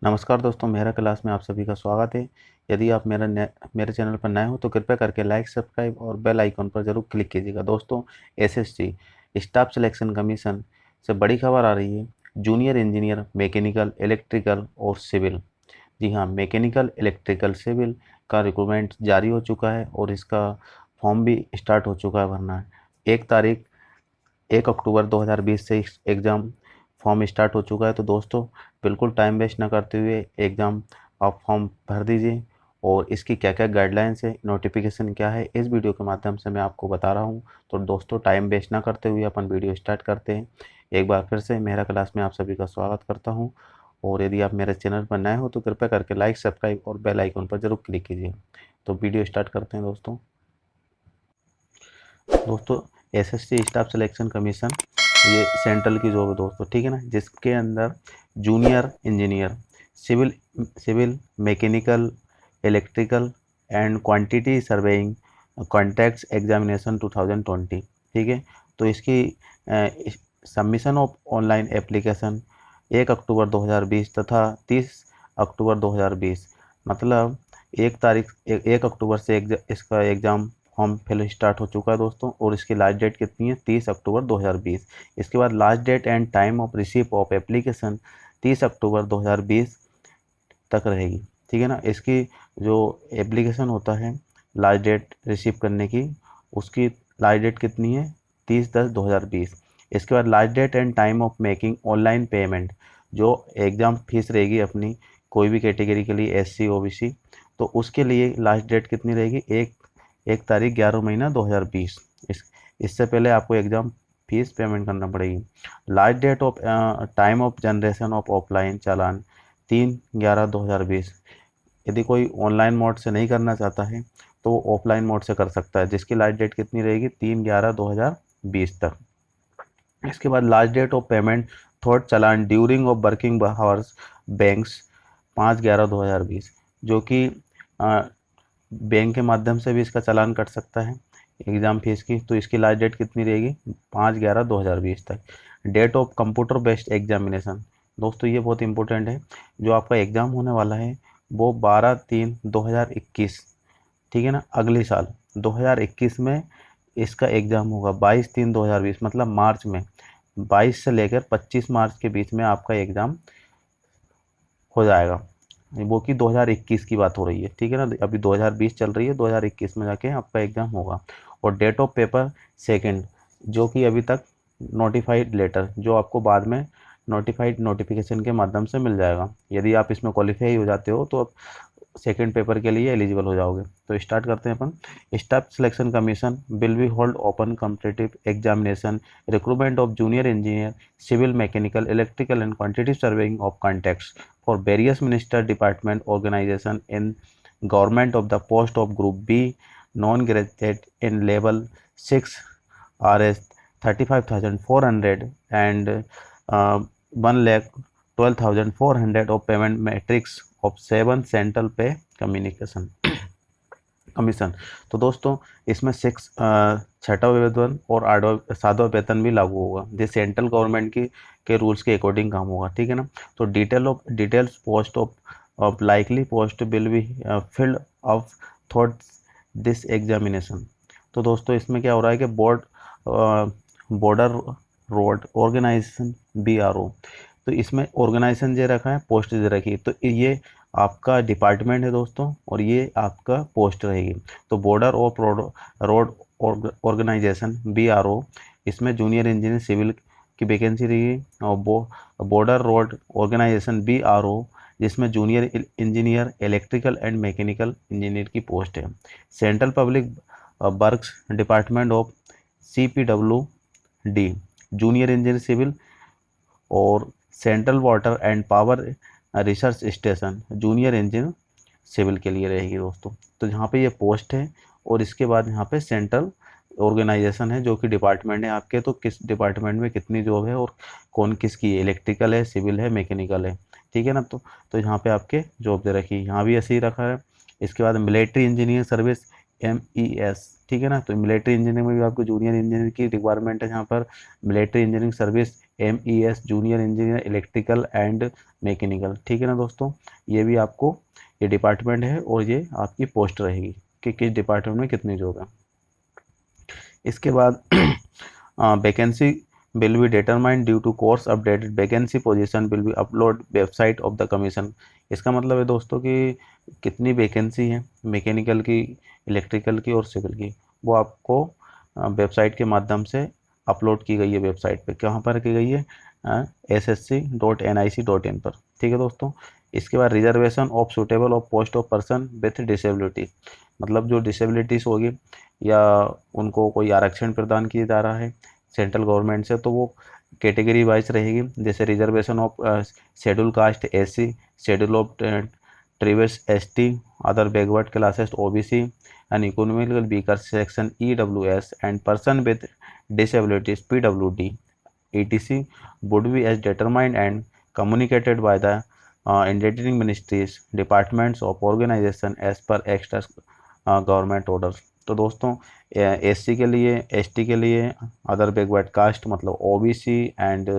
नमस्कार दोस्तों, मेरा क्लास में आप सभी का स्वागत है। यदि आप मेरे चैनल पर नए हो तो कृपया करके लाइक, सब्सक्राइब और बेल आइकन पर जरूर क्लिक कीजिएगा। दोस्तों, एसएससी स्टाफ सिलेक्शन कमीशन से बड़ी खबर आ रही है। जूनियर इंजीनियर मैकेनिकल, इलेक्ट्रिकल और सिविल, जी हाँ, मैकेनिकल, इलेक्ट्रिकल, सिविल का रिक्रूटमेंट जारी हो चुका है और इसका फॉर्म भी स्टार्ट हो चुका है भरना है। 1 अक्टूबर 2020 से एग्ज़ाम फॉर्म स्टार्ट हो चुका है। तो दोस्तों, बिल्कुल टाइम वेस्ट ना करते हुए एग्ज़ाम आप फॉर्म भर दीजिए। और इसकी क्या क्या गाइडलाइंस है, नोटिफिकेशन क्या है, इस वीडियो के माध्यम से मैं आपको बता रहा हूँ। तो दोस्तों, टाइम वेस्ट ना करते हुए अपन वीडियो स्टार्ट करते हैं। एक बार फिर से मेरा क्लास में आप सभी का स्वागत करता हूँ। और यदि आप मेरे चैनल पर नए हो तो कृपया करके लाइक, सब्सक्राइब और बेल आइकन पर जरूर क्लिक कीजिए। तो वीडियो स्टार्ट करते हैं दोस्तों, एसएससी स्टाफ सिलेक्शन कमीशन ये सेंट्रल की जॉब है दोस्तों, ठीक है ना, जिसके अंदर junior engineer civil civil mechanical, electrical and quantity surveying contracts examination 2020, ठीक है। तो इसकी submission of online application 1 October 2020 तथा 30 अक्टूबर 2020, मतलब 1 अक्टूबर से इसका एग्ज़ाम फॉर्म फिल स्टार्ट हो चुका है दोस्तों। और इसकी लास्ट डेट कितनी है? 30 अक्टूबर 2020। इसके बाद last date and time of receive of application 30 October 2020 तक रहेगी, ठीक है ना। इसकी जो एप्लीकेशन होता है लास्ट डेट रिसीव करने की, उसकी लास्ट डेट कितनी है? 30/10/2020। इसके बाद last date and time of making online payment, जो एग्ज़ाम फीस रहेगी अपनी कोई भी कैटेगरी के लिए, एससी ओबीसी, तो उसके लिए लास्ट डेट कितनी रहेगी? एक तारीख 11 महीना 2020। इससे पहले आपको एग्ज़ाम फीस पेमेंट करना पड़ेगी। Last date of time of generation of offline चालान 3/11/2020। यदि कोई ऑनलाइन मोड से नहीं करना चाहता है तो वो ऑफलाइन मोड से कर सकता है, जिसकी लास्ट डेट कितनी रहेगी? 3/11/2020 तक। इसके बाद last date of payment third challan during of working hours banks 5/11/2020, जो कि बैंक के माध्यम से भी इसका चालान कट सकता है एग्ज़ाम फीस की। तो इसकी लास्ट डेट कितनी रहेगी? 5/11/2020 तक। Date of computer based examination, दोस्तों ये बहुत इंपॉर्टेंट है। जो आपका एग्ज़ाम होने वाला है वो 12/3/2021, ठीक है ना, अगले साल 2021 में इसका एग्ज़ाम होगा। 22/3/2020 मतलब मार्च में, 22 से लेकर 25 मार्च के बीच में आपका एग्ज़ाम हो जाएगा। वो कि 2021 की बात हो रही है, ठीक है ना। अभी 2020 चल रही है, 2021 में जाके आपका एग्ज़ाम होगा। और डेट ऑफ पेपर सेकंड, जो कि अभी तक नोटिफाइड लेटर, जो आपको बाद में नोटिफाइड नोटिफिकेशन के माध्यम से मिल जाएगा। यदि आप इसमें क्वालिफाई हो जाते हो तो आप सेकेंड पेपर के लिए एलिजिबल हो जाओगे। तो स्टार्ट करते हैं अपन। Staff selection commission will be hold open competitive examination recruitment of junior engineer civil mechanical electrical and quantity surveying of contacts for various minister department organization in government of the post of group B non-graduate in level 6 RS 35,400 and 1,12,400 of payment matrix of 7 central pay communication commission. तो दोस्तों, इसमें छठा वेतन और आठवां सातवां वेतन भी लागू होगा, जो सेंट्रल गवर्नमेंट की के रूल्स के अकॉर्डिंग काम होगा, ठीक है ना। तो details post of likely post will be filled of thought this examination. तो दोस्तों, इसमें क्या हो रहा है कि बॉर्डर रोड ऑर्गेनाइजेशन BRO, तो इसमें ऑर्गेनाइजेशन दे रखा है, पोस्ट दे रखी है। तो ये आपका डिपार्टमेंट है दोस्तों, और ये आपका पोस्ट रहेगी। तो border of road organisation BRO, इसमें जूनियर इंजीनियर सिविल की वैकेंसी रहेगी। और बॉर्डर रोड ऑर्गेनाइजेशन BRO, जिसमें junior engineer electrical and mechanical engineer की पोस्ट है। Central public works department of CPWD junior engineer civil, और central water and power research station junior engineer civil के लिए रहेगी दोस्तों। तो यहाँ पे ये पोस्ट है, और इसके बाद यहाँ पे सेंट्रल ऑर्गेनाइजेशन है, जो कि डिपार्टमेंट है आपके। तो किस डिपार्टमेंट में कितनी जॉब है और कौन किसकी है, इलेक्ट्रिकल है, सिविल है, मैकेनिकल है, ठीक है ना। तो यहाँ पे आपके जॉब दे रखी है, यहाँ भी ऐसे ही रखा है। इसके बाद मिलिट्री इंजीनियर सर्विस MES, ठीक है ना। तो मिलिट्री इंजीनियरिंग में भी आपको जूनियर इंजीनियर की रिक्वायरमेंट है। यहाँ पर military engineering service MES junior engineer electrical and mechanical, ठीक है ना दोस्तों। ये भी आपको ये डिपार्टमेंट है और ये आपकी पोस्ट रहेगी कि किस डिपार्टमेंट में कितनी जॉब है। इसके बाद vacancy will be determined due to course updated vacancy position will be upload website of the commission। इसका मतलब है दोस्तों कि कितनी वैकेंसी है मैकेनिकल की, इलेक्ट्रिकल की और सिविल की, वो आपको वेबसाइट के माध्यम से अपलोड की गई है वेबसाइट पे। कहाँ पर की गई है? ssc.nic.in पर, ठीक है दोस्तों। इसके बाद reservation of suitable of post of person with disability, मतलब जो डिसेबिलिटीज़ होगी या उनको कोई आरक्षण प्रदान किया जा रहा है सेंट्रल गवर्नमेंट से, तो वो कैटेगरी वाइज रहेगी। जैसे reservation of schedule caste SC, schedule of tribes ST, other backward classes OBC and economical weaker section EWS and person with disabilities PWD etc would be as determined and communicated by the intending ministries, departments of organization as per extra government order. तो दोस्तों SC के लिए, ST के लिए, other backward caste मतलब OBC and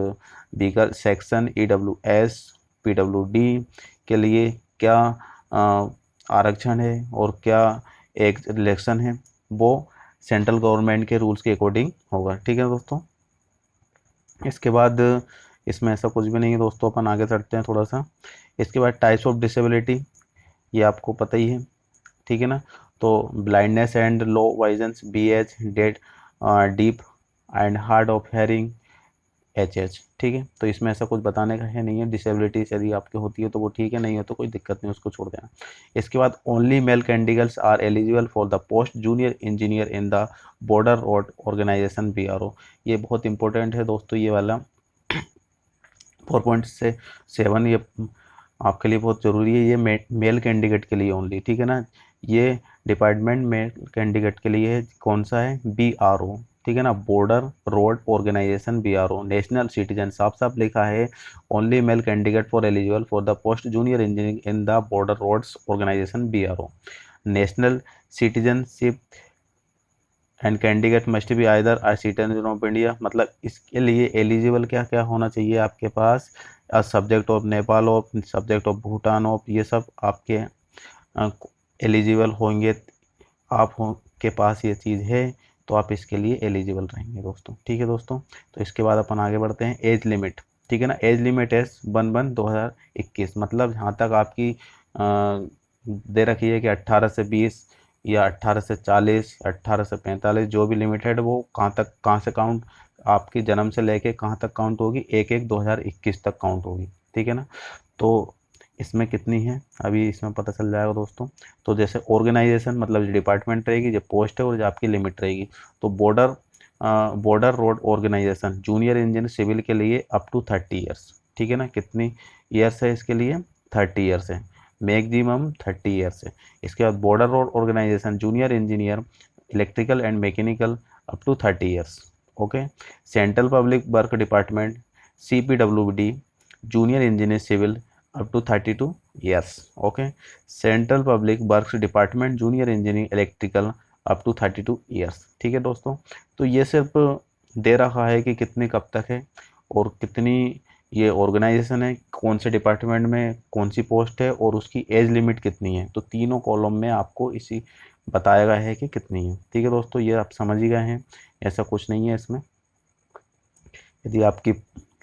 weaker section EWS PWD के लिए क्या आरक्षण है और क्या एक रिलेक्शन है, वो सेंट्रल गवर्नमेंट के रूल्स के अकॉर्डिंग होगा, ठीक है दोस्तों। इसके बाद इसमें ऐसा कुछ भी नहीं है दोस्तों, अपन आगे चढ़ते हैं थोड़ा सा। इसके बाद टाइप्स ऑफ डिसेबिलिटी, ये आपको पता ही है, ठीक है ना। तो blindness and low visions BH, dead deep and hard of hearing HH, ठीक है। तो इसमें ऐसा कुछ बताने का है नहीं है। डिसेबिलिटी यदि आपकी होती है तो वो ठीक है, नहीं हो तो कोई दिक्कत नहीं, उसको छोड़ देना। इसके बाद only male candidates are eligible for the post junior engineer in the border road organisation BRO। ये बहुत इंपॉर्टेंट है दोस्तों, ये वाला 4.7 ये आपके लिए बहुत ज़रूरी है। ये मेल कैंडिडेट के लिए ओनली, ठीक है ना। ये डिपार्टमेंट मेल कैंडिडेट के लिए है, कौन सा है? BRO, ठीक है ना, border road organisation BRO। National citizen, साफ साफ लिखा है only male candidate for eligible for the post junior engineering in the border roads organisation BRO। National citizenship and candidate must be either a citizen of India, मतलब इसके लिए eligible क्या क्या होना चाहिए आपके पास? Subject of Nepal of, subject of Bhutan of, ये सब आपके एलिजिबल होंगे। आप के पास ये चीज़ है तो आप इसके लिए एलिजिबल रहेंगे दोस्तों, ठीक है दोस्तों। तो इसके बाद अपन आगे बढ़ते हैं। एज लिमिट, ठीक है ना। एज लिमिट है 1/1/2021, मतलब जहाँ तक आपकी दे रखी है कि 18 से 20 या 18 से 40, 18 से 45, जो भी लिमिटेड है वो कहाँ से काउंट, आपके जन्म से लेके कहाँ तक काउंट होगी? 1/1/2021 तक काउंट होगी, ठीक है ना। तो इसमें कितनी है अभी इसमें पता चल जाएगा दोस्तों। तो जैसे ऑर्गेनाइजेशन मतलब जो डिपार्टमेंट रहेगी, जो पोस्ट है और जो आपकी लिमिट रहेगी, तो border road organisation junior engineer civil के लिए अप टू 30 ईयर्स, ठीक है ना। कितनी ईयर्स है इसके लिए? 30 ईयर्स है, मैक्सिमम 30 ईयर्स है। इसके बाद border road organisation junior engineer electrical and mechanical up to 30 years, okay. Central public work department CPWD junior engineer civil up to 32 years, okay. Central public works department junior engineering electrical up to 32 years, ठीक है दोस्तों। तो ये सिर्फ दे रखा है कि कितनी कब तक है और कितनी ये ऑर्गेनाइजेशन है, कौन से डिपार्टमेंट में कौन सी पोस्ट है और उसकी एज लिमिट कितनी है। तो तीनों कॉलम में आपको इसी बताया गया है कि कितनी है, ठीक है दोस्तों। ये आप समझ ही गए हैं, ऐसा कुछ नहीं है इसमें। यदि आपकी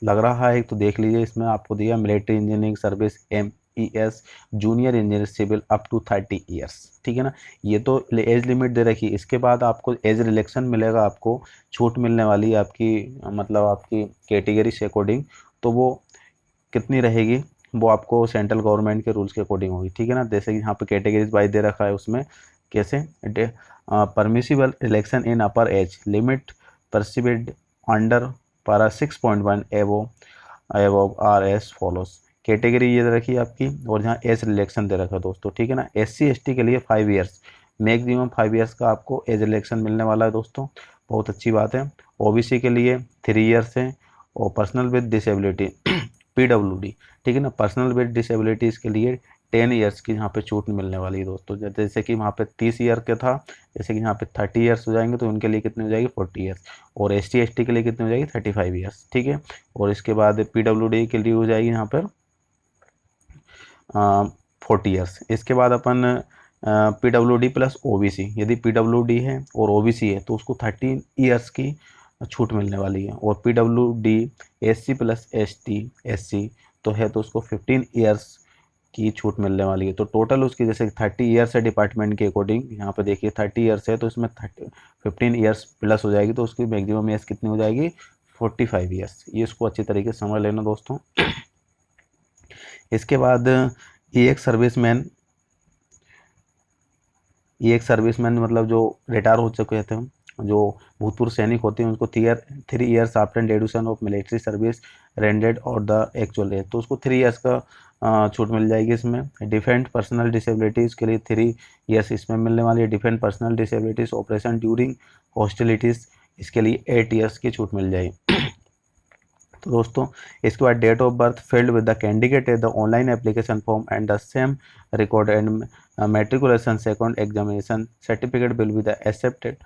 लग रहा है तो देख लीजिए, इसमें आपको दिया military engineering service MES junior engineer civil up to 30 years, ठीक है ना। ये तो एज लिमिट दे रखी है। इसके बाद आपको एज रिलेक्शन मिलेगा, आपको छूट मिलने वाली है आपकी, मतलब आपकी कैटेगरी से अकॉर्डिंग। तो वो कितनी रहेगी वो आपको सेंट्रल गवर्नमेंट के रूल्स के अकॉर्डिंग होगी, ठीक है ना। जैसे कि यहाँ पे कैटेगरीज वाइज दे रखा है, उसमें कैसे परमिसिबल रिलेक्शन इन अपर एज लिमिट परसिबेड अंडर पारा 6.1 एवो आर एस फॉलोस। कैटेगरी ये दे रखी है आपकी और जहाँ एज रिलेक्शन दे रखा है दोस्तों, ठीक है ना। SC ST के लिए 5 ईयर्स, मैक्सिमम 5 ईयर्स का आपको एज रिलेक्शन मिलने वाला है दोस्तों, बहुत अच्छी बात है। OBC के लिए 3 ईयर्स है और पर्सनल विद डिसेबिलिटी PWD, ठीक है ना। पर्सनल विद डिसेबिलिटीज़ के लिए 10 ईयर्स की यहाँ पे छूट मिलने वाली है दोस्तों। जैसे कि वहाँ पे 30 ईयर का था, जैसे कि यहाँ पे 30 ईयर्स हो जाएंगे तो उनके लिए कितनी हो जाएगी 40 ईयर्स, और ST ST के लिए कितनी हो जाएगी 35 ईयर्स, ठीक है। और इसके बाद PWD के लिए हो जाएगी यहाँ पर 40 ईयर्स। इसके बाद अपन PWD प्लस OBC, यदि PWD है और OBC है तो उसको 13 ईयर्स की छूट मिलने वाली है। और PWD SC plus ST SC तो है तो उसको 15 ईयर्स की छूट मिलने वाली है। तो टोटल उसकी जैसे 30 ईयर्स है डिपार्टमेंट के अकॉर्डिंग, यहाँ पे देखिए 30 ईयर्स है तो इसमें 15 ईयर्स प्लस हो जाएगी, तो उसकी मैक्सिमम एज कितनी हो जाएगी 45 ईयर्स। ये इसको अच्छी तरीके से समझ लेना दोस्तों। इसके बाद ये एक सर्विसमैन, ये एक सर्विसमैन मतलब जो रिटायर हो चुके थे, जो भूतपूर्व सैनिक होते हैं, उसको 3 years after duration of military service rendered और द एक्चुअल एज, तो उसको 3 ईयर्स का छूट मिल जाएगी इसमें। डिफेंड पर्सनल डिसेबिलिटीज़ के लिए 3 ईयर्स इसमें मिलने वाली है। Defend personal disabilities operation during hostilities, इसके लिए 8 ईयर्स की छूट मिल जाएगी। तो दोस्तों इसके बाद date of birth filled with the candidate the online application form and the same record and matriculation second examination certificate will be the accepted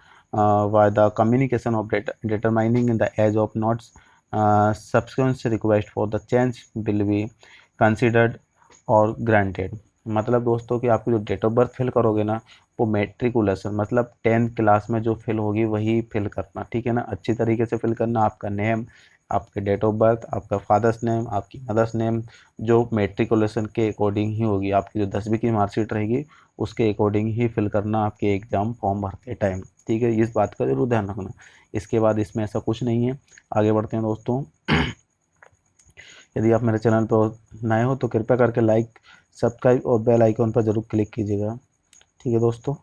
by the communication of determining in the age of not subsequent request for the change will be considered और granted। मतलब दोस्तों कि आपकी जो date of birth fill करोगे ना वो matriculation मतलब 10th क्लास में जो फिल होगी वही फिल करना, ठीक है ना। अच्छी तरीके से फिल करना, आपका नेम, आपके डेट ऑफ बर्थ, आपका फादर्स नेम, आपकी मदर्स नेम जो मेट्रिकुलेशन के अकॉर्डिंग ही होगी, आपकी जो 10वीं की मार्कशीट रहेगी उसके अकॉर्डिंग ही फिल करना आपके एग्ज़ाम फॉर्म भरते टाइम, ठीक है। इस बात का जरूर ध्यान रखना। इसके बाद इसमें ऐसा कुछ नहीं है। आगे बढ़ते हैं दोस्तों। यदि आप मेरे चैनल पर नए हो तो कृपया करके लाइक, सब्सक्राइब और बेल आइकन पर जरूर क्लिक कीजिएगा, ठीक है दोस्तों।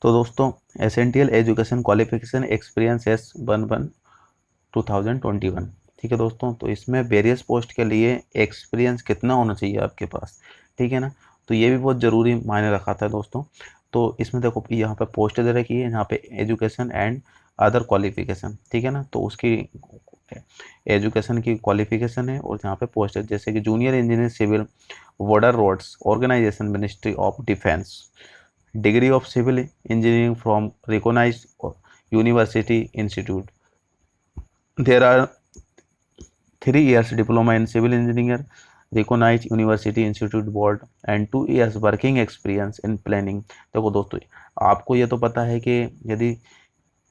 तो दोस्तों essential education qualification experience S11 2021, ठीक है दोस्तों। तो इसमें वेरियस पोस्ट के लिए एक्सपीरियंस कितना होना चाहिए आपके पास, ठीक है ना। तो ये भी बहुत ज़रूरी मायने रखा था दोस्तों। तो इसमें देखो यहाँ पे पोस्ट दे रखी है, यहाँ पे एजुकेशन एंड अदर क्वालिफिकेशन, ठीक है ना। तो उसकी एजुकेशन की क्वालिफिकेशन है और यहाँ पे पोस्ट है, जैसे कि junior engineer civil water roads organisation ministry of defence, degree of civil engineering from recognised university institute, there are 3 years diploma in civil engineer recognized university institute board and 2 years working experience in planning। देखो दोस्तों आपको ये तो पता है कि यदि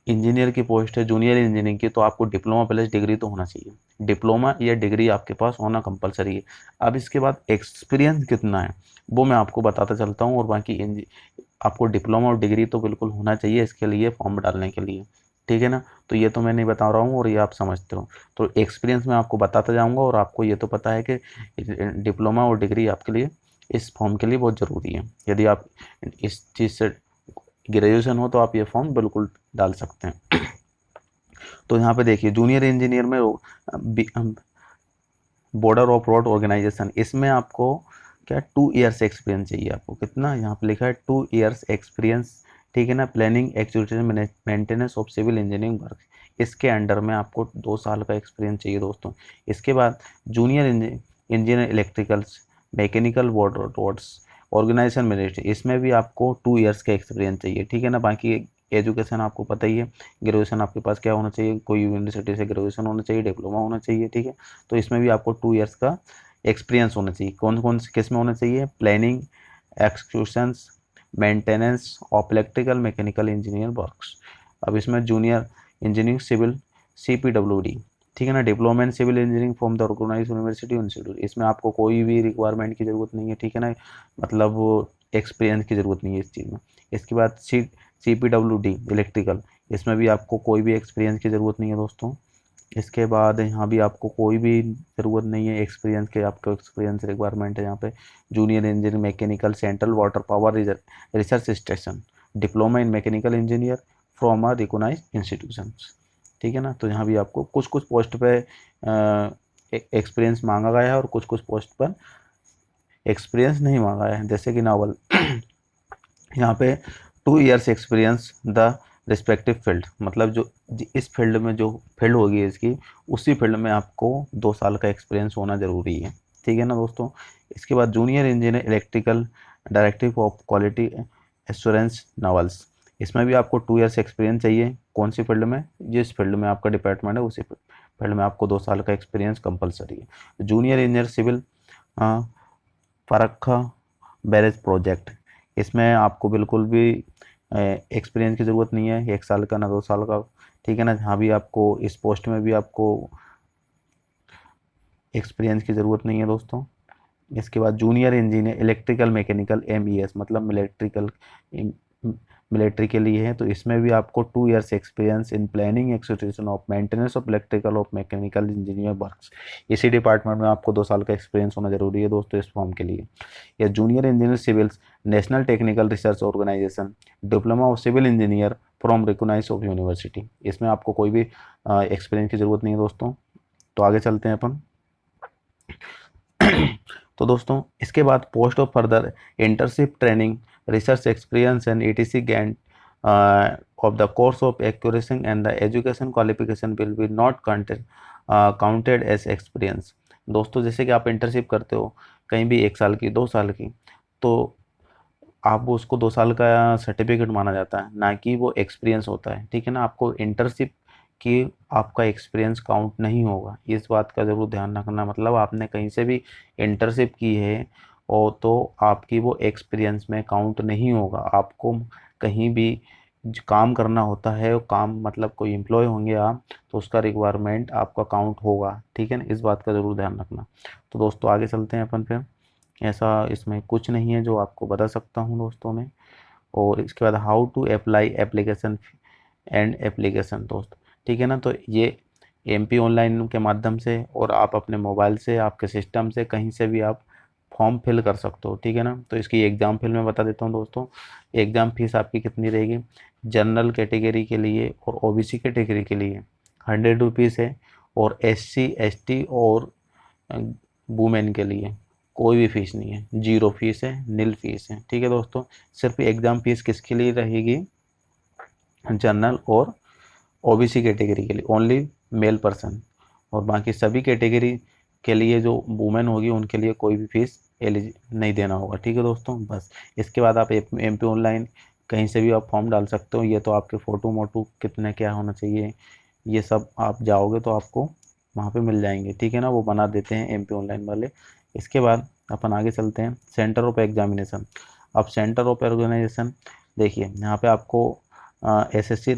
engineer की पोस्ट है जूनियर इंजीनियरिंग की तो आपको डिप्लोमा प्लस डिग्री तो होना चाहिए, डिप्लोमा या डिग्री आपके पास होना कंपलसरी है। अब इसके बाद एक्सपीरियंस कितना है वो मैं आपको बताता चलता हूँ, और बाकी आपको डिप्लोमा और डिग्री तो बिल्कुल होना चाहिए इसके लिए फॉर्म डालने के लिए, ठीक है ना। तो ये तो मैं नहीं बता रहा हूँ और ये आप समझते हो। तो एक्सपीरियंस मैं आपको बताता जाऊँगा, और आपको ये तो पता है कि डिप्लोमा और डिग्री आपके लिए इस फॉर्म के लिए बहुत ज़रूरी है। यदि आप इस चीज़ से ग्रेजुएशन हो तो आप ये फॉर्म बिल्कुल डाल सकते हैं। तो यहाँ पे देखिए जूनियर इंजीनियर में बॉर्डर ऑफ रोड ऑर्गेनाइजेशन, इसमें आपको क्या 2 ईयर्स एक्सपीरियंस चाहिए। आपको कितना, यहाँ पे लिखा है 2 ईयर्स एक्सपीरियंस, ठीक है ना। Planning execution maintenance of civil engineering work, इसके अंडर में आपको 2 साल का एक्सपीरियंस चाहिए दोस्तों। इसके बाद junior engineer electricals mechanical water roads organisation ministry, इसमें भी आपको 2 ईयर्स का एक्सपीरियंस चाहिए, ठीक है ना। बाकी एजुकेशन आपको पता ही है, ग्रेजुएशन आपके पास क्या होना चाहिए, कोई यूनिवर्सिटी से ग्रेजुएशन होना चाहिए, डिप्लोमा होना चाहिए, ठीक है। तो इसमें भी आपको 2 ईयर्स का एक्सपीरियंस होना चाहिए। कौन कौन से किस में होना चाहिए, planning executions maintenance of electrical mechanical engineer works. अब इसमें जूनियर इंजीनियरिंग सिविल CPWD, ठीक है ना। Diploma in civil engineering from the organised university institute, इसमें आपको कोई भी रिक्वायरमेंट की ज़रूरत नहीं है, ठीक है ना। मतलब एक्सपीरियंस की ज़रूरत नहीं है इस चीज़ में। इसके बाद CPWD इलेक्ट्रिकल, इसमें भी आपको कोई भी एक्सपीरियंस की ज़रूरत नहीं है दोस्तों। इसके बाद यहाँ भी आपको कोई भी ज़रूरत नहीं है एक्सपीरियंस के, आपको एक्सपीरियंस रिक्वायरमेंट है यहाँ पे। Junior engineer mechanical central water power research station, diploma in mechanical engineer from a recognised institution, ठीक है ना। तो यहाँ भी आपको कुछ कुछ पोस्ट पे एक्सपीरियंस मांगा गया है और कुछ कुछ पोस्ट पर एक्सपीरियंस नहीं मांगा है, जैसे कि नावल यहाँ पे 2 years experience the respective field, मतलब जो इस फील्ड में जो फील्ड होगी इसकी, उसी फील्ड में आपको 2 साल का एक्सपीरियंस होना ज़रूरी है, ठीक है ना दोस्तों। इसके बाद junior engineer electrical directive of quality assurance novels, इसमें भी आपको 2 ईयर्स एक्सपीरियंस चाहिए। कौन सी फील्ड में? जिस फील्ड में आपका डिपार्टमेंट है उसी फील्ड में आपको 2 साल का एक्सपीरियंस कंपलसरी है। Junior engineer civil Farakka barrage project, इसमें आपको बिल्कुल भी एक्सपीरियंस की ज़रूरत नहीं है, 1 साल का ना 2 साल का, ठीक है ना। जहाँ भी आपको इस पोस्ट में भी आपको एक्सपीरियंस की ज़रूरत नहीं है दोस्तों। इसके बाद junior engineer electrical mechanical MES, मतलब मिलिट्री के लिए है, तो इसमें भी आपको 2 years experience in planning execution of maintenance of electrical of mechanical engineer works, इसी डिपार्टमेंट में आपको 2 साल का एक्सपीरियंस होना जरूरी है दोस्तों इस फॉर्म के लिए। या junior engineer civils national technical research organisation diploma of civil engineer from recognise of university, इसमें आपको कोई भी एक्सपीरियंस की ज़रूरत नहीं है दोस्तों। तो आगे चलते हैं अपन। तो दोस्तों इसके बाद post of further internship training research experience and ETC gain of the course of education and the education qualification will be not counted as experience. दोस्तों जैसे कि आप इंटर्नशिप करते हो कहीं भी 1 साल की 2 साल की, तो आप उसको 2 साल का सर्टिफिकेट माना जाता है, ना कि वो एक्सपीरियंस होता है, ठीक है ना। आपको इंटर्नशिप कि आपका एक्सपीरियंस काउंट नहीं होगा, इस बात का ज़रूर ध्यान रखना। मतलब आपने कहीं से भी इंटर्नशिप की है और तो आपकी वो एक्सपीरियंस में काउंट नहीं होगा। आपको कहीं भी काम करना होता है, वो काम मतलब कोई एम्प्लॉय होंगे आप, तो उसका रिक्वायरमेंट आपका काउंट होगा, ठीक है ना। इस बात का ज़रूर ध्यान रखना। तो दोस्तों आगे चलते हैं अपन फिर। ऐसा इसमें कुछ नहीं है जो आपको बता सकता हूँ दोस्तों में। और इसके बाद how to apply application and application दोस्त, ठीक है ना। तो ये MP ऑनलाइन के माध्यम से और आप अपने मोबाइल से आपके सिस्टम से कहीं से भी आप फॉर्म फिल कर सकते हो, ठीक है ना। तो इसकी एग्ज़ाम फिल मैं बता देता हूँ दोस्तों। एग्ज़ाम फीस आपकी कितनी रहेगी? जनरल कैटेगरी के लिए और OBC कैटेगरी के लिए 100 रुपीज़ है, और SC ST और वुमेन के लिए कोई भी फीस नहीं है, 0 फीस है, नील फीस है, ठीक है दोस्तों। सिर्फ एग्ज़ाम फीस किसके लिए रहेगी? जनरल और OBC कैटेगरी के लिए, ओनली मेल पर्सन, और बाकी सभी कैटेगरी के लिए जो वुमेन होगी उनके लिए कोई भी फीस नहीं देना होगा, ठीक है दोस्तों। बस इसके बाद आप MP ऑनलाइन कहीं से भी आप फॉर्म डाल सकते हो। ये तो आपके फ़ोटो मोटो कितने क्या होना चाहिए, ये सब आप जाओगे तो आपको वहाँ पे मिल जाएंगे, ठीक है ना, वो बना देते हैं MP ऑनलाइन वाले। इसके बाद अपन आगे चलते हैं सेंटर ऑफ एग्जामिनेशन। अब सेंटर ऑफ ऑर्गेनाइजेशन देखिए, यहाँ पे आपको SSC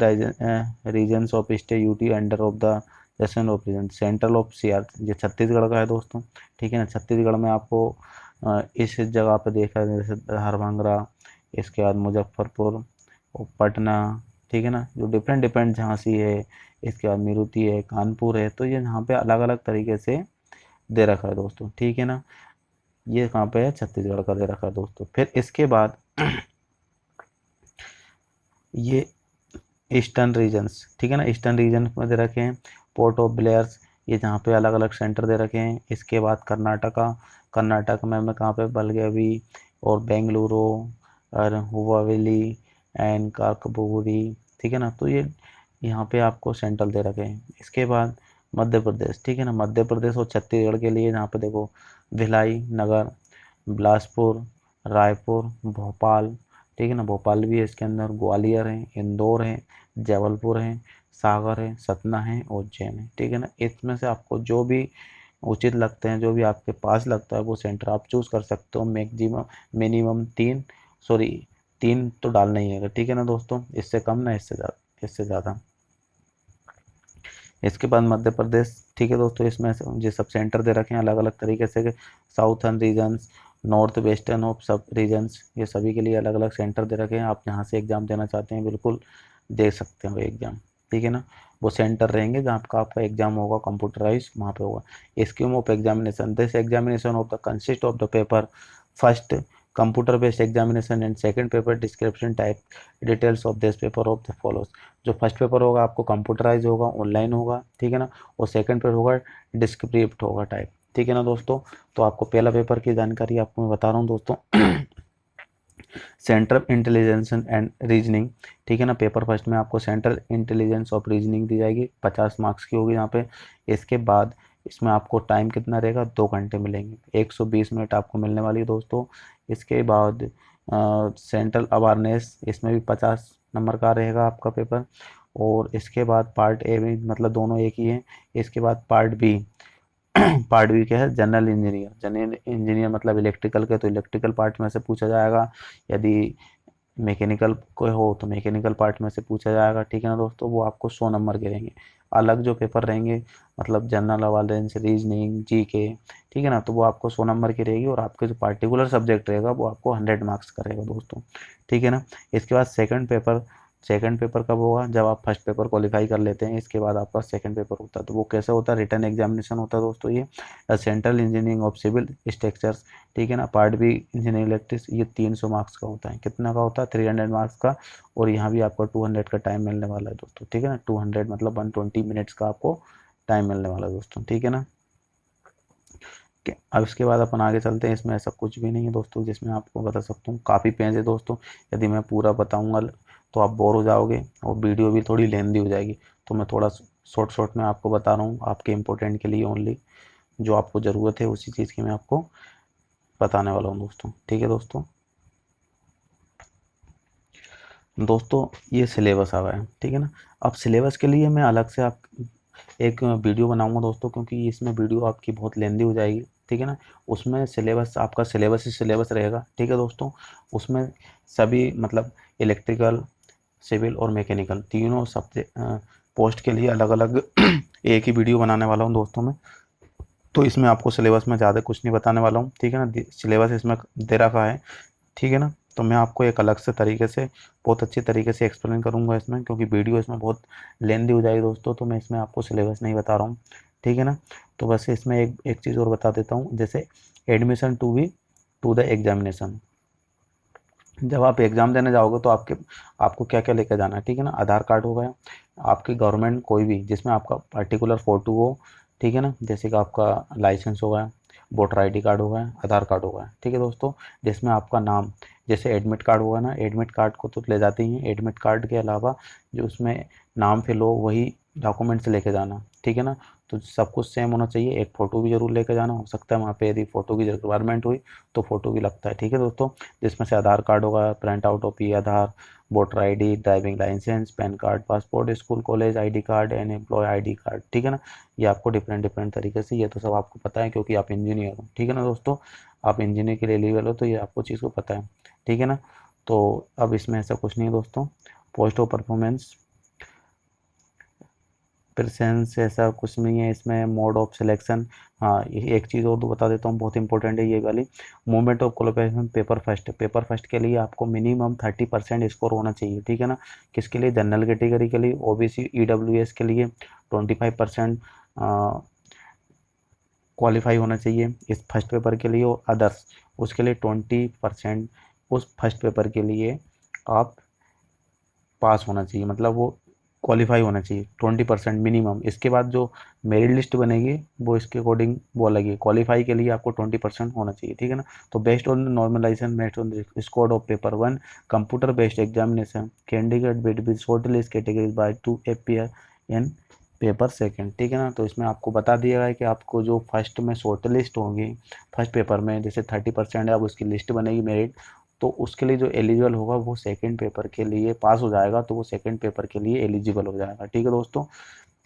regions of stay UT under of the session of region central of CR, ये छत्तीसगढ़ का है दोस्तों, ठीक है ना। छत्तीसगढ़ में आपको इस जगह पे देखा जैसे हरभंगरा, इसके बाद मुजफ्फरपुर और पटना, ठीक है ना, जो डिफरेंट डिफरेंट झांसी है, इसके बाद मिरुति है, कानपुर है, तो ये यहाँ पे अलग अलग तरीके से दे रखा है दोस्तों, ठीक है ना। ये कहाँ पे है? छत्तीसगढ़ का दे रखा है दोस्तों। फिर इसके बाद ये ईस्टर्न रीजन्स, ठीक है ना, ईस्टर्न रीजन में दे रखे हैं पोर्ट ऑफ ब्लेयर्स, ये जहाँ पे अलग अलग सेंटर दे रखे हैं। इसके बाद कर्नाटका, कर्नाटक में कहाँ पे? बेलगावी और बेंगलुरु और हुवावेली एंड काकबुरी, ठीक है ना। तो ये यहाँ पे आपको सेंट्रल दे रखे हैं। इसके बाद मध्य प्रदेश, ठीक है ना, मध्य प्रदेश और छत्तीसगढ़ के लिए जहाँ पे देखो भिलाई नगर, बिलासपुर, रायपुर, भोपाल, ठीक है ना, भोपाल भी है इसके अंदर, ग्वालियर है, इंदौर है, जबलपुर है, सागर है, सतना है, उज्जैन है, ठीक है ना। इसमें से आपको जो भी उचित लगते हैं, जो भी आपके पास लगता है वो सेंटर आप चूज़ कर सकते हो। मैक्सिमम मिनिमम 3 तो डालना ही है, ठीक है ना दोस्तों, इससे कम ना इससे ज़्यादा। इसके बाद मध्य प्रदेश, ठीक है दोस्तों, इसमें जो सब सेंटर दे रखे हैं अलग अलग तरीके से, southern regions, north western of sub regions, ये सभी के लिए अलग अलग सेंटर दे रखे हैं। आप जहाँ से एग्ज़ाम देना चाहते हैं बिल्कुल दे सकते हो एग्ज़ाम, ठीक है ना। वो सेंटर रहेंगे जहाँ आपका एग्ज़ाम होगा कंप्यूटराइज, वहाँ पे होगा। Scheme of examination, this examination of the consist of the paper first computer based examination and second paper description type details of this paper of the follows. जो फर्स्ट पेपर होगा आपको computerise होगा, online होगा, ठीक है ना, और second paper होगा डिस्क्रिप्ट होगा टाइप, ठीक है ना दोस्तों। तो आपको पहला पेपर की जानकारी आपको मैं बता रहा हूँ दोस्तों। सेंट्रल इंटेलिजेंस एंड रीजनिंग, ठीक है ना, पेपर फर्स्ट में आपको सेंट्रल इंटेलिजेंस ऑफ रीजनिंग दी जाएगी, 50 मार्क्स की होगी यहाँ पे। इसके बाद इसमें आपको टाइम कितना रहेगा, 2 घंटे मिलेंगे, 120 मिनट आपको मिलने वाली है दोस्तों। इसके बाद सेंट्रल अवेयरनेस, इसमें भी 50 नंबर का रहेगा आपका पेपर। और इसके बाद पार्ट ए में, मतलब दोनों एक ही है। इसके बाद पार्ट बी, पार्ट बी क्या है, जनरल इंजीनियर। जनरल इंजीनियर मतलब इलेक्ट्रिकल के, तो इलेक्ट्रिकल पार्ट में से पूछा जाएगा। यदि मैकेनिकल को हो तो मैकेनिकल पार्ट में से पूछा जाएगा, ठीक है ना दोस्तों। वो आपको 100 नंबर के रहेंगे। अलग जो पेपर रहेंगे, मतलब जनरल अवेयरनेस, रीजनिंग, जी के, ठीक है ना, तो वो आपको 100 नंबर की रहेगी। और आपके जो पार्टिकुलर सब्जेक्ट रहेगा वो आपको 100 मार्क्स का रहेगा दोस्तों, ठीक है ना। इसके बाद सेकंड पेपर कब होगा, जब आप फर्स्ट पेपर क्वालिफाई कर लेते हैं, इसके बाद आपका सेकंड पेपर होता है। तो वो कैसे होता है, रिटन एग्जामिनेशन होता है दोस्तों। ये central engineering of civil structures, ठीक है ना, पार्ट बी इंजीनियरिंग इलेक्ट्रिक्स, ये 300 मार्क्स का होता है। कितना का होता है, 300 मार्क्स का। और यहाँ भी आपको 200 का टाइम मिलने वाला है दोस्तों, ठीक है ना। 200 मतलब 120 मिनट्स का आपको टाइम मिलने वाला है दोस्तों, ठीक है ना। अब इसके बाद अपन आगे चलते हैं। इसमें ऐसा कुछ भी नहीं है दोस्तों जिसमें आपको बता सकता हूँ। काफ़ी पेज है दोस्तों, यदि मैं पूरा बताऊँगा तो आप बोर हो जाओगे और वीडियो भी थोड़ी लेंदी हो जाएगी। तो मैं थोड़ा शॉर्ट शॉर्ट में आपको बता रहा हूँ, आपके इम्पोर्टेंट के लिए ओनली, जो आपको ज़रूरत है उसी चीज़ की मैं आपको बताने वाला हूँ दोस्तों, ठीक है दोस्तों। दोस्तों ये सिलेबस आ गया है, ठीक है ना। अब सिलेबस के लिए मैं अलग से आप एक वीडियो बनाऊंगा दोस्तों, क्योंकि इसमें वीडियो आपकी बहुत लेंदी हो जाएगी, ठीक है ना। उसमें सिलेबस, आपका सिलेबस ही सिलेबस रहेगा, ठीक है दोस्तों। उसमें सभी मतलब इलेक्ट्रिकल, सिविल और मैकेनिकल तीनों सब्जेक्ट पोस्ट के लिए अलग अलग एक ही वीडियो बनाने वाला हूँ दोस्तों मैं। तो इसमें आपको सिलेबस में ज़्यादा कुछ नहीं बताने वाला हूँ, ठीक है ना। सिलेबस इसमें दे रखा है, ठीक है ना। तो मैं आपको एक अलग से तरीके से, बहुत अच्छी तरीके से एक्सप्लेन करूंगा इसमें, क्योंकि वीडियो इसमें बहुत लेंदी हो जाएगी दोस्तों। तो मैं इसमें आपको सिलेबस नहीं बता रहा हूँ, ठीक है ना। तो बस इसमें एक एक चीज़ और बता देता हूँ, जैसे एडमिशन टू द एग्जामिनेशन। जब आप एग्ज़ाम देने जाओगे तो आपको क्या क्या लेकर जाना है, ठीक है ना। आधार कार्ड हो गया, आपकी गवर्नमेंट कोई भी जिसमें आपका पर्टिकुलर फ़ोटो हो, ठीक है ना, जैसे कि आपका लाइसेंस हो गया, वोटर आईडी कार्ड हो गया, आधार कार्ड हो गया, ठीक है दोस्तों। जिसमें आपका नाम, जैसे एडमिट कार्ड होगा ना, एडमिट कार्ड को तो ले जाते ही हैं। एडमिट कार्ड के अलावा जो उसमें नाम फिल हो वही डॉक्यूमेंट्स लेके जाना, ठीक है ना। तो सब कुछ सेम होना चाहिए। एक फ़ोटो भी ज़रूर लेके जाना, हो सकता है वहाँ पे यदि फ़ोटो की रिक्वायरमेंट हुई तो फ़ोटो भी लगता है, ठीक है दोस्तों। जिसमें से आधार कार्ड होगा, print out of e Aadhaar, voter ID, driving licence, PAN card, passport, school college ID card and employ ID card, ठीक है ना। ये आपको डिफरेंट डिफरेंट तरीके से, ये तो सब आपको पता है क्योंकि आप इंजीनियर हो, ठीक है ना दोस्तों। आप इंजीनियर के लिए एलिजिबल हो तो ये आपको चीज़ को पता है, ठीक है ना। तो अब इसमें ऐसा कुछ नहीं है दोस्तों। पोस्ट ऑफ परफॉर्मेंस, प्रेजेंस, ऐसा कुछ नहीं है इसमें। मोड ऑफ सिलेक्शन, हाँ ये एक चीज़ और तो बता देता हूँ, बहुत इंपॉर्टेंट है ये वाली। Movement of qualification, paper first के लिए आपको मिनिमम 30% स्कोर होना चाहिए, ठीक है ना। किसके लिए, जनरल कैटेगरी के लिए, ओबीसी ईडब्ल्यूएस के लिए 25% क्वालिफाई होना चाहिए इस फर्स्ट पेपर के लिए। और अदर्स उसके लिए 20% उस फर्स्ट पेपर के लिए आप पास होना चाहिए, मतलब वो क्वालिफाई होना चाहिए 20% मिनिमम। इसके बाद जो मेरिट लिस्ट बनेगी वो इसके अकॉर्डिंग वो अलग है। क्वालिफाई के लिए आपको 20% होना चाहिए, ठीक है ना। तो based on normalisation, based on score of paper 1 computer based examination, candidate will be short list category by to appear in paper second, ठीक है ना। तो इसमें आपको बता दिया है कि आपको जो फर्स्ट में शॉर्ट लिस्ट होंगी, फर्स्ट पेपर में जैसे 30% है, अब उसकी लिस्ट बनेगी मेरिट, तो उसके लिए जो एलिजिबल होगा वो सेकंड पेपर के लिए पास हो जाएगा, तो वो सेकंड पेपर के लिए एलिजिबल हो जाएगा, ठीक है दोस्तों।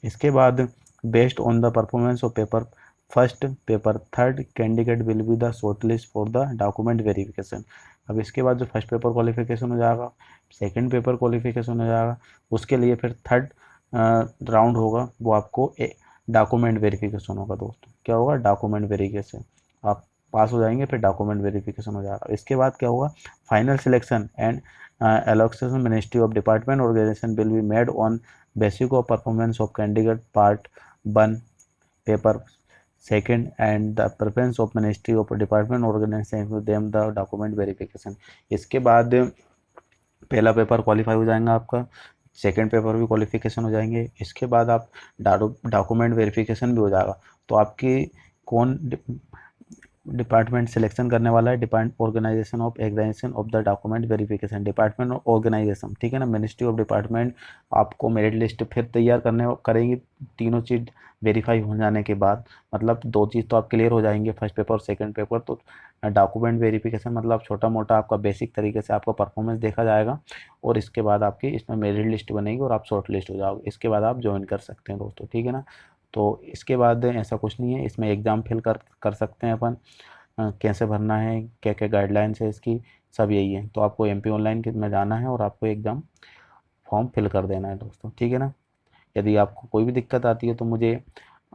इसके बाद based on the performance of paper first, paper third candidate will be the short list for the document verification. अब इसके बाद जो फर्स्ट पेपर क्वालिफिकेशन हो जाएगा, सेकंड पेपर क्वालिफिकेशन हो जाएगा, उसके लिए फिर थर्ड राउंड होगा, वो आपको डॉक्यूमेंट वेरिफिकेशन होगा दोस्तों। क्या होगा, डॉक्यूमेंट वेरिफिकेशन। आप पास हो जाएंगे फिर डॉक्यूमेंट वेरिफिकेशन हो जाएगा। इसके बाद क्या होगा, final selection and allocation ministry of department organisation will be made on basic of performance of candidate part 1 paper second and the preference of ministry of department organisation them the document verification. इसके बाद पहला paper qualify हो जाएगा आपका, second paper भी qualification हो जाएंगे, इसके बाद आप डॉक्यूमेंट वेरिफिकेशन भी हो जाएगा। तो आपकी कौन डिपार्टमेंट सिलेक्शन करने वाला है, depart organisation of examination of the document verification, department of organisation, ठीक है ना। मिनिस्ट्री ऑफ डिपार्टमेंट आपको मेरिट लिस्ट फिर तैयार करेंगी, तीनों चीज़ वेरीफाई हो जाने के बाद, मतलब दो चीज़ तो आप क्लियर हो जाएंगे, फर्स्ट पेपर और सेकंड पेपर। तो डॉक्यूमेंट वेरिफिकेशन मतलब छोटा मोटा आपका बेसिक तरीके से आपका परफॉर्मेंस देखा जाएगा, और इसके बाद आपकी इसमें मेरिट लिस्ट बनेगी और आप शॉर्ट लिस्ट हो जाओगे, इसके बाद आप ज्वाइन कर सकते हैं दोस्तों, ठीक है ना। तो इसके बाद ऐसा कुछ नहीं है, इसमें एग्ज़ाम फिल कर सकते हैं अपन, कैसे भरना है, क्या क्या गाइडलाइंस है इसकी, सब यही है। तो आपको एमपी ऑनलाइन में जाना है और आपको एग्ज़ाम फॉर्म फिल कर देना है दोस्तों, ठीक है ना। यदि आपको कोई भी दिक्कत आती है तो मुझे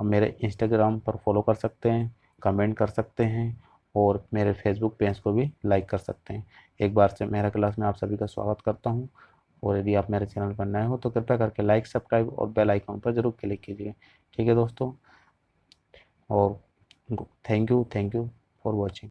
मेरे इंस्टाग्राम पर फॉलो कर सकते हैं, कमेंट कर सकते हैं, और मेरे फेसबुक पेज को भी लाइक कर सकते हैं। एक बार से मेरा क्लास में आप सभी का स्वागत करता हूँ, और यदि आप मेरे चैनल पर नए हो तो कृपया करके लाइक, सब्सक्राइब और बेल आइकन पर ज़रूर क्लिक कीजिए, ठीक है दोस्तों। और थैंक यू फॉर वॉचिंग।